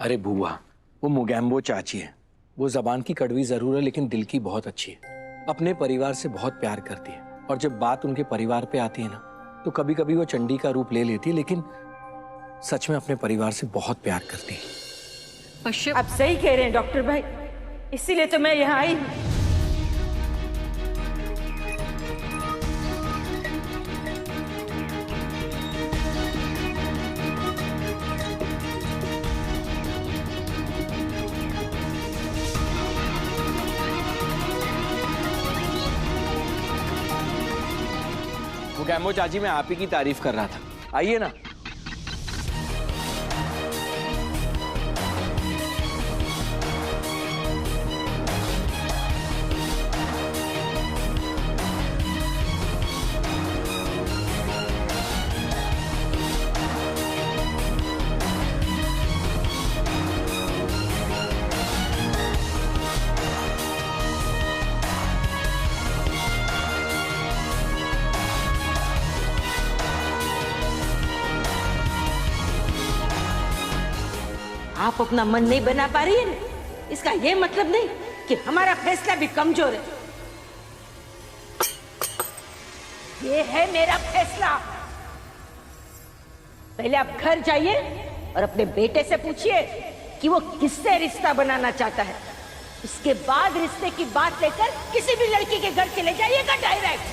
अरे बुआ, वो मुगैम्बो चाची है। वो जबान की कड़वी जरूर है लेकिन दिल की बहुत अच्छी है। अपने परिवार से बहुत प्यार करती है और जब बात उनके परिवार पे आती है ना तो कभी कभी वो चंडी का रूप ले लेती है, लेकिन सच में अपने परिवार से बहुत प्यार करती है। आप सही कह रहे हैं डॉक्टर भाई, इसीलिए तो मैं यहाँ आई हूँ। मुगैम्बो चाची, मैं आप ही की तारीफ कर रहा था। आइए ना। आप अपना मन नहीं बना पा रही है ना, इसका ये मतलब नहीं कि हमारा फैसला भी कमजोर है। ये है मेरा फैसला। पहले आप घर जाइए और अपने बेटे से पूछिए कि वो किससे रिश्ता बनाना चाहता है। उसके बाद रिश्ते की बात लेकर किसी भी लड़की के घर चले जाइएगा डायरेक्ट।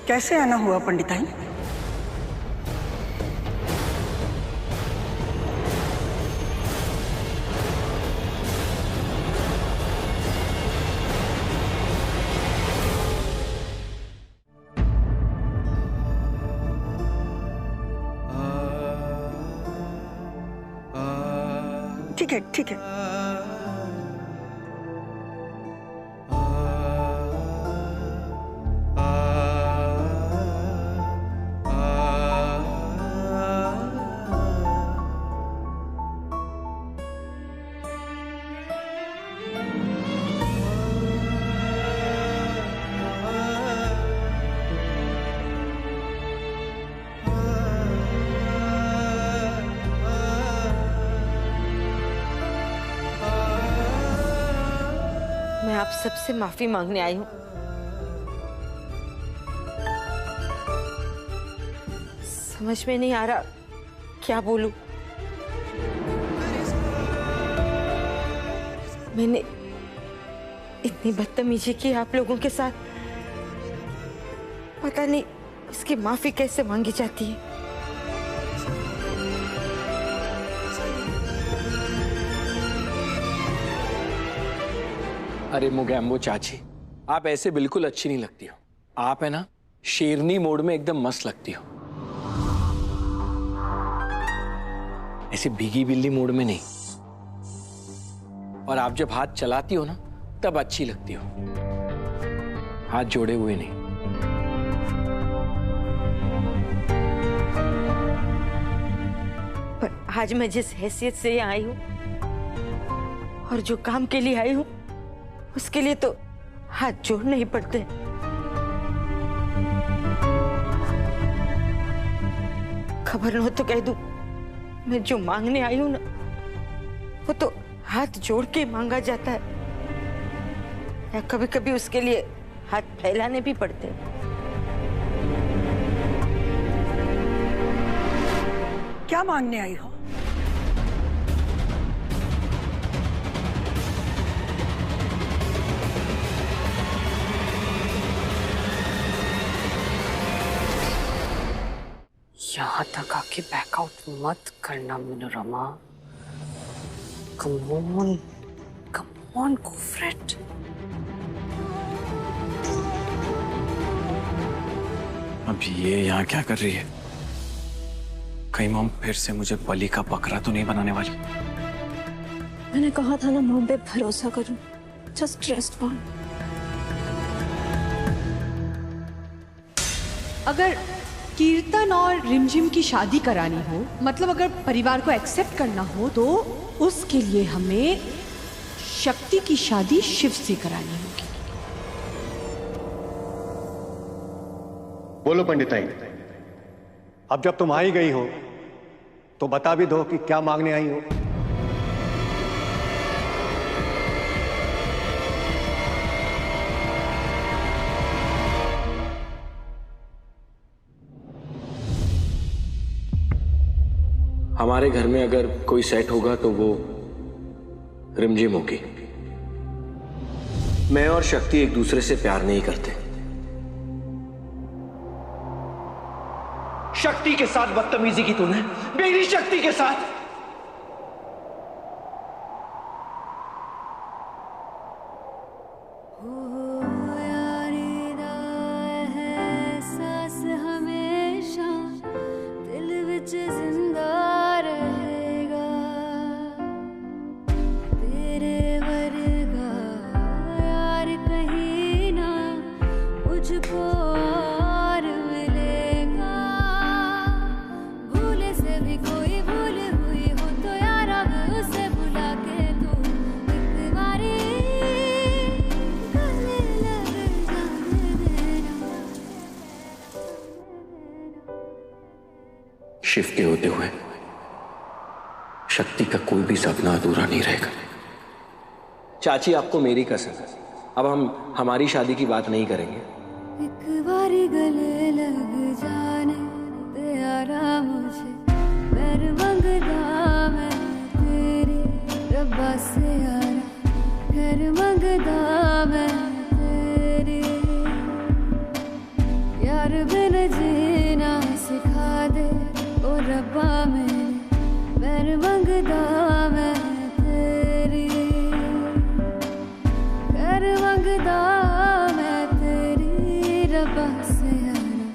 कैसे आना हुआ पंडिताइन? ठीक है, ठीक है। मैं आप सबसे माफी मांगने आई हूं। समझ में नहीं आ रहा क्या बोलूं। मैंने इतनी बदतमीजी की आप लोगों के साथ, पता नहीं इसकी माफी कैसे मांगी जाती है। अरे मुगैम्बो चाची, आप ऐसे बिल्कुल अच्छी नहीं लगती हो। आप है ना शेरनी मोड में एकदम मस्त लगती हो, ऐसे भीगी बिल्ली मोड में नहीं। और आप जब हाथ चलाती हो ना तब अच्छी लगती हो, हाथ जोड़े हुए नहीं। पर आज मैं जिस हैसियत से यहाँ आई हूँ और जो काम के लिए आई हूँ उसके लिए तो हाथ जोड़ने ही पड़ते हैं। खबर न हो तो कह दूं, मैं जो मांगने आई हूं ना वो तो हाथ जोड़ के मांगा जाता है, या कभी कभी उसके लिए हाथ फैलाने भी पड़ते हैं। क्या मांगने आई हो? यहाँ तक आके बैकआउट मत करना Manorama. Come on go for it. अब ये यहाँ क्या कर रही है? कहीं मॉम फिर से मुझे बलि का बकरा तो नहीं बनाने वाली? मैंने कहा था ना मॉम पे भरोसा करो, जस्ट ट्रस्ट मॉम। अगर कीर्तन और रिमझिम की शादी करानी हो, मतलब अगर परिवार को एक्सेप्ट करना हो, तो उसके लिए हमें शक्ति की शादी शिव से करानी होगी। बोलो पंडिताइन, अब जब तुम आ ही गई हो तो बता भी दो कि क्या मांगने आई हो। हमारे घर में अगर कोई सेट होगा तो वो रिमझिम होगी। मैं और शक्ति एक दूसरे से प्यार नहीं करते। शक्ति के साथ बदतमीजी की तूने, मेरी शक्ति के साथ। शिव के होते हुए शक्ति का कोई भी सपना अधूरा नहीं रहेगा। चाची, आपको मेरी कसम है, अब हम हमारी शादी की बात नहीं करेंगे। एक बारी गले लग जाने दे यारा मुझे, पैर मंगदा मैं तेरी रब्बा से यारा, घर मंगदा मैं तेरी, यार बिन जीना सिखा दे ओ रब्बा मेरे, पैर मंगदा मैं तेरी, घर मंगदा मैं तेरी रब्बा से यारा,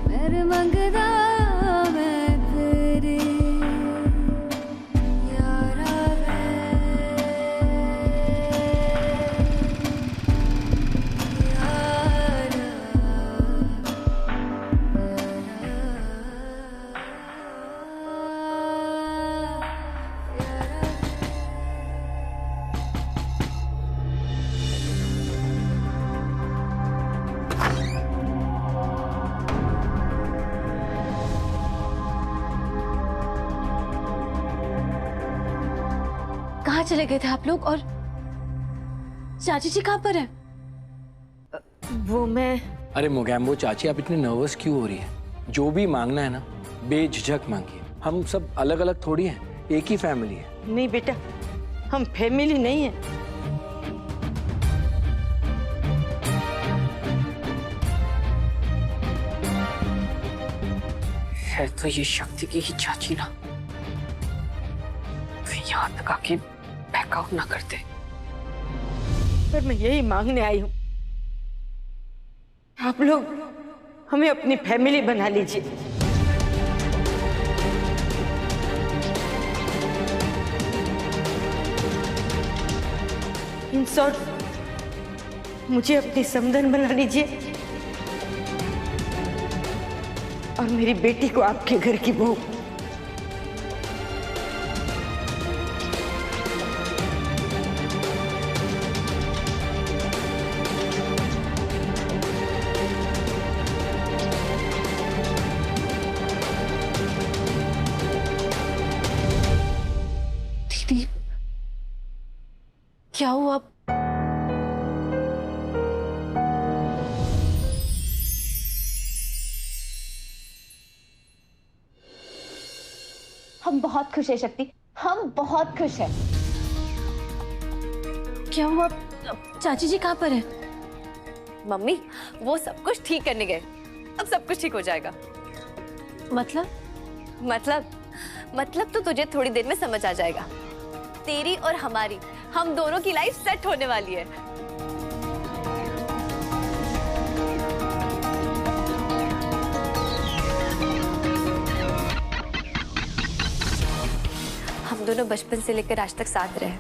पैर मंगदा मैं तेरी यारा कहाँ चले गए थे आप लोग? और चाची जी कहाँ पर है? वो मैं अरे मोगैम्बो चाची, आप इतनी नर्वस क्यों हो रही है? जो भी मांगना है ना, बेझिझक मांगिए। हम सब अलग अलग थोड़ी हैं, एक ही फैमिली है। नहीं बेटा, हम फैमिली नहीं है। है तो ये शक्ति की ही चाची ना, यहाँ तक आके बैकआउट ना करते। पर मैं यही मांगने आई हूँ, आप लोग हमें अपनी फैमिली बना लीजिए। इन शॉर्ट मुझे अपनी समधन बना लीजिए और मेरी बेटी को आपके घर की बहू। दीदी, क्या हुआ? हम बहुत खुश है शक्ति, हम बहुत खुश है। क्या हुआ? चाची जी कहाँ पर है? मम्मी वो सब कुछ ठीक करने गए, अब सब कुछ ठीक हो जाएगा। मतलब तो तुझे थोड़ी देर में समझ आ जाएगा। तेरी और हमारी, हम दोनों की लाइफ सेट होने वाली है। हम दोनों बचपन से लेकर आज तक साथ रहे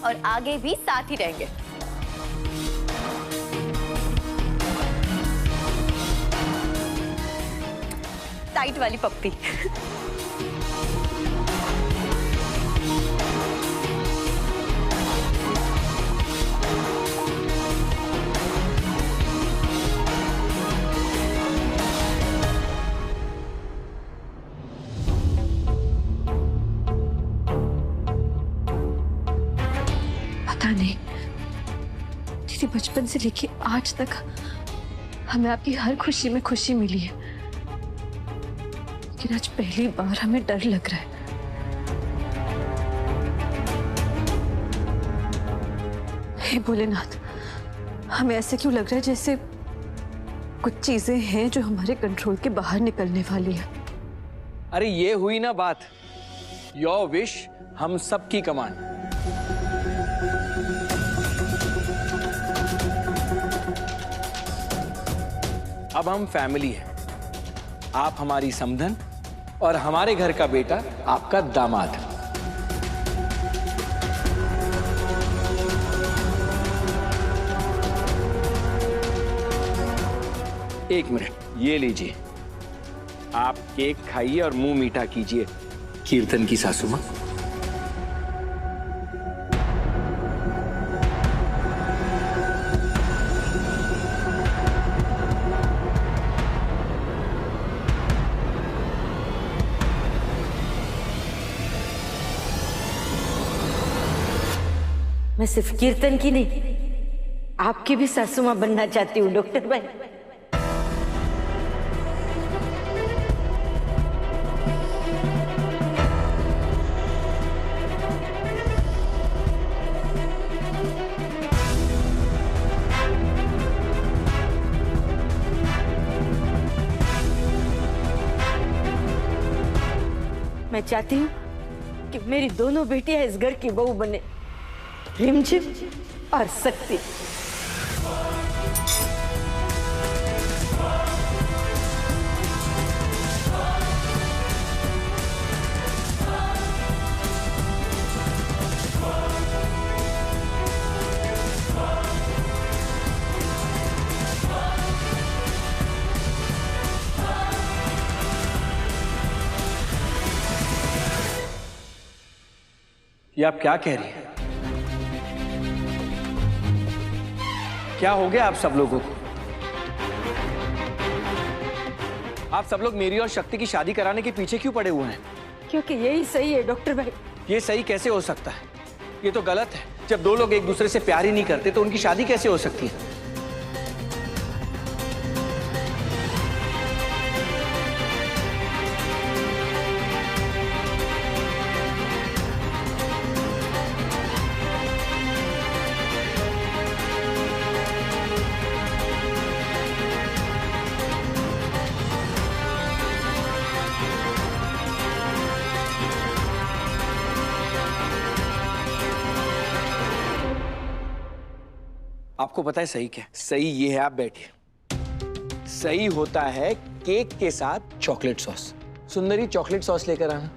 और आगे भी साथ ही रहेंगे। टाइट वाली पप्पी। पता नहीं दीदी, बचपन से लेके आज तक हमें आपकी हर खुशी में खुशी मिली है, लेकिन आज पहली बार हमें डर लग रहा है। हे भोलेनाथ, हमें ऐसे क्यों लग रहा है जैसे कुछ चीजें हैं जो हमारे कंट्रोल के बाहर निकलने वाली है। अरे ये हुई ना बात, योर विश हम सब की कमांड। अब हम फैमिली हैं, आप हमारी समधन और हमारे घर का बेटा आपका दामाद। एक मिनट, ये लीजिए, आप केक खाइए और मुंह मीठा कीजिए। कीर्तन की सासू मां। मैं सिर्फ कीर्तन की नहीं, आपकी भी सासू मां बनना चाहती हूँ डॉक्टर भाई। मैं चाहती हूँ कि मेरी दोनों बेटियां इस घर की बहू बने, रिमझिम और शक्ति। ये आप क्या कह रही हैं? क्या हो गया आप सब लोगों को? आप सब लोग मेरी और शक्ति की शादी कराने के पीछे क्यों पड़े हुए हैं? क्योंकि यही सही है डॉक्टर भाई। ये सही कैसे हो सकता है? ये तो गलत है। जब दो लोग एक दूसरे से प्यार ही नहीं करते तो उनकी शादी कैसे हो सकती है? आपको पता है सही क्या? सही ये है, आप बैठिए। सही होता है केक के साथ चॉकलेट सॉस। सुंदरी, चॉकलेट सॉस लेकर आना।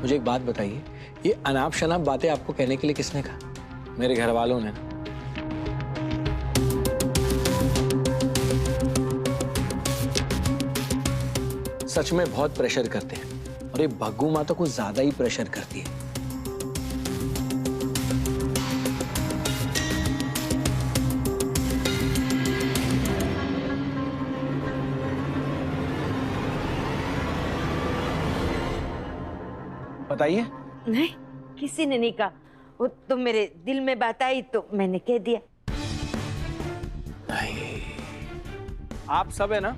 मुझे एक बात बताइए, ये अनाप शनाप बातें आपको कहने के लिए किसने कहा? मेरे घर वालों ने। सच में बहुत प्रेशर करते हैं और ये भग्गू माँ तो कुछ ज्यादा ही प्रेशर करती है। बताइए। नहीं, किसी ने नहीं कहा। वो तो मेरे दिल में बात आई तो मैंने कह दिया। नहीं, आप सब है ना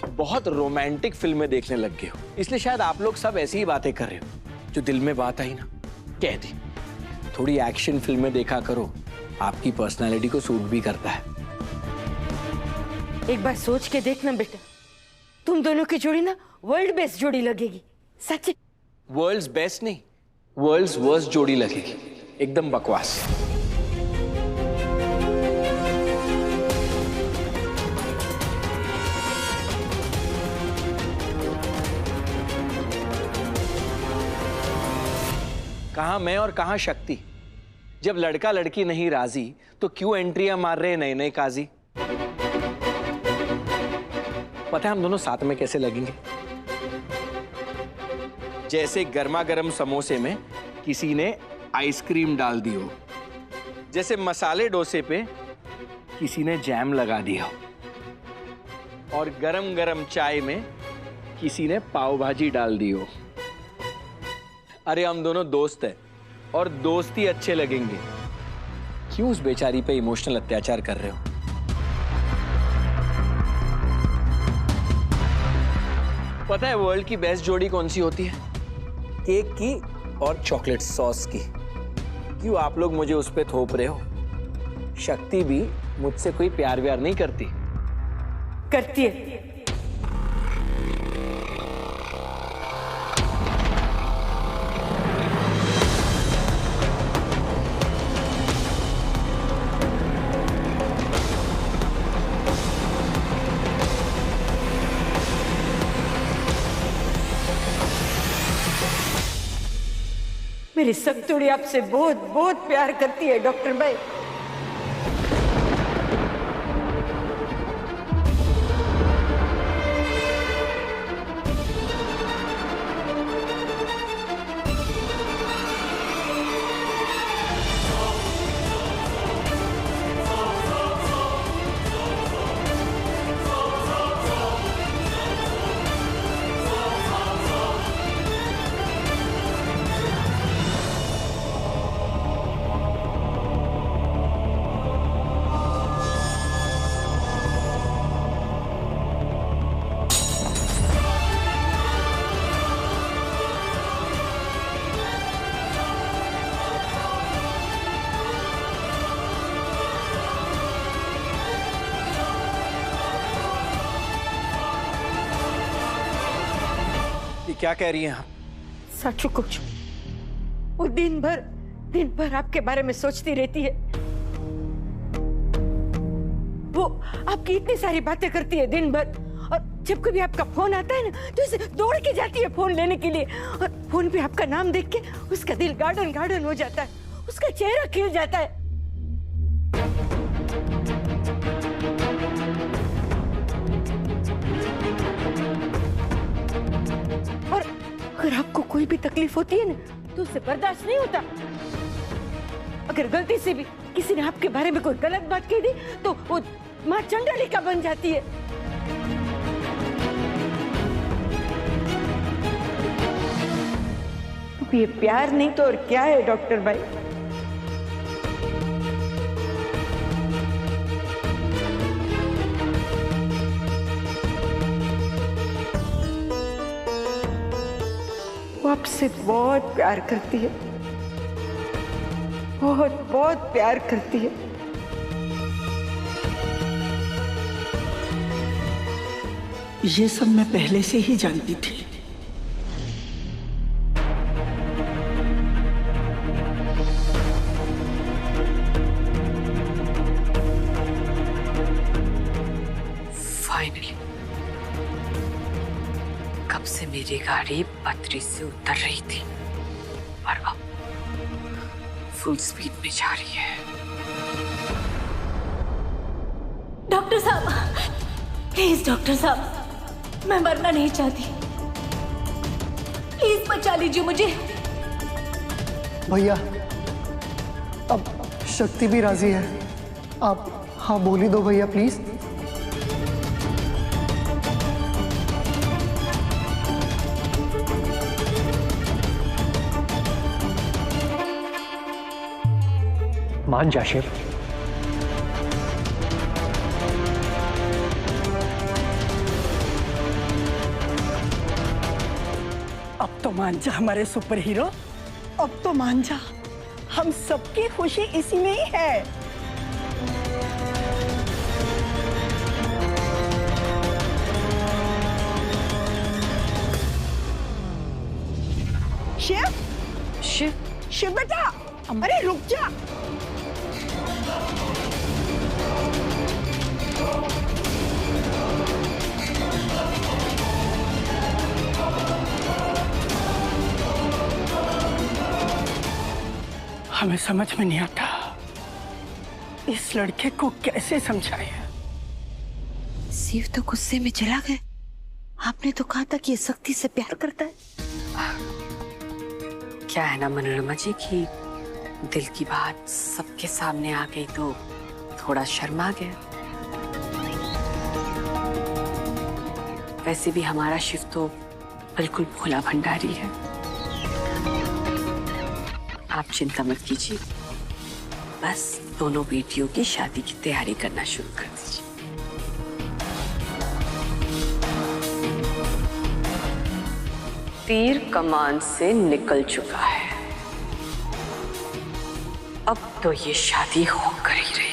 बहुत रोमांटिक फिल्में देखने लग गए हो, इसलिए शायद आप लोग सब ऐसी ही बातें कर रहे हो। जो दिल में बात आई ना, कह दी। थोड़ी एक्शन फिल्में देखा करो, आपकी पर्सनालिटी को सूट भी करता है। एक बार सोच के देखना बेटा, तुम दोनों की जोड़ी ना वर्ल्ड बेस्ट जोड़ी लगेगी। सच। वर्ल्ड्स बेस्ट नहीं, वर्ल्ड्स वर्स्ट जोड़ी लगेगी। एकदम बकवास। कहां मैं और कहां शक्ति? जब लड़का लड़की नहीं राजी तो क्यों एंट्रियां मार रहे हैं नए नए काजी? पता है हम दोनों साथ में कैसे लगेंगे? जैसे गर्मा गर्म समोसे में किसी ने आइसक्रीम डाल दी हो, जैसे मसाले डोसे पे किसी ने जैम लगा दिया हो, और गरम गरम चाय में किसी ने पाव भाजी डाल दी हो। अरे हम दोनों दोस्त हैं और दोस्ती अच्छे लगेंगे। क्यों उस बेचारी पे इमोशनल अत्याचार कर रहे हो? पता है वर्ल्ड की बेस्ट जोड़ी कौन सी होती है? केक की और चॉकलेट सॉस की। क्यों आप लोग मुझे उस पे थोप रहे हो? शक्ति भी मुझसे कोई प्यार व्यार नहीं करती। करती है। मेरी सत्तुड़ी आपसे बहुत बहुत प्यार करती है डॉक्टर भाई। क्या कह रही हैं आप? साचू कुछ वो दिन भर आपके बारे में सोचती रहती है। वो आपकी इतनी सारी बातें करती है दिन भर, और जब कभी आपका फोन आता है ना तो इसे दौड़ के जाती है फोन लेने के लिए, और फोन पे आपका नाम देख के उसका दिल गार्डन गार्डन हो जाता है, उसका चेहरा खिल जाता है। और अगर आपको कोई भी तकलीफ होती है ना तो उसे बर्दाश्त नहीं होता। अगर गलती से भी किसी ने आपके बारे में कोई गलत बात कह दी तो वो मां चंडालिका बन जाती है। तो ये प्यार नहीं तो और क्या है डॉक्टर भाई? वो आपसे बहुत प्यार करती है, बहुत बहुत प्यार करती है। ये सब मैं पहले से ही जानती थी। फाइनली कब से मेरी गाड़ी पटरी से उतर रही थी और अब फुल स्पीड में जा रही है। डॉक्टर साहब, प्लीज डॉक्टर साहब, मैं मरना नहीं चाहती, प्लीज बचा लीजिए मुझे। भैया अब शक्ति भी राजी है, आप हाँ बोल ही दो भैया प्लीज। मान जा शिव। अब तो मान जा हमारे सुपर हीरो, अब तो मान जा, हम सबकी खुशी इसी में ही है। शिव, शिव, शिव बेटा, अरे रुक जा। हमें समझ में नहीं आता इस लड़के को कैसे समझाए। शिव तो गुस्से में चला गया। आपने तो कहा था कि ये शक्ति से प्यार करता है। क्या है ना मनोरमा जी की दिल की बात सबके सामने आ गई तो थोड़ा शर्मा गया। वैसे भी हमारा शिव तो बिल्कुल भोला भंडारी है। आप चिंता मत कीजिए, बस दोनों बेटियों की शादी की तैयारी करना शुरू कर दीजिए। तीर कमान से निकल चुका है, अब तो ये शादी होकर ही रही।